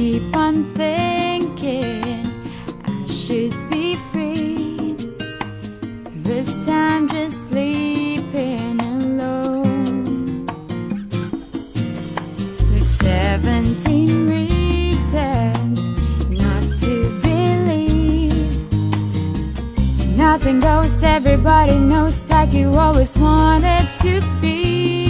keep on thinking I should be free. This time just sleeping alone. With 17 reasons not to believe. Nothing goes, everybody knows, like you always wanted to be.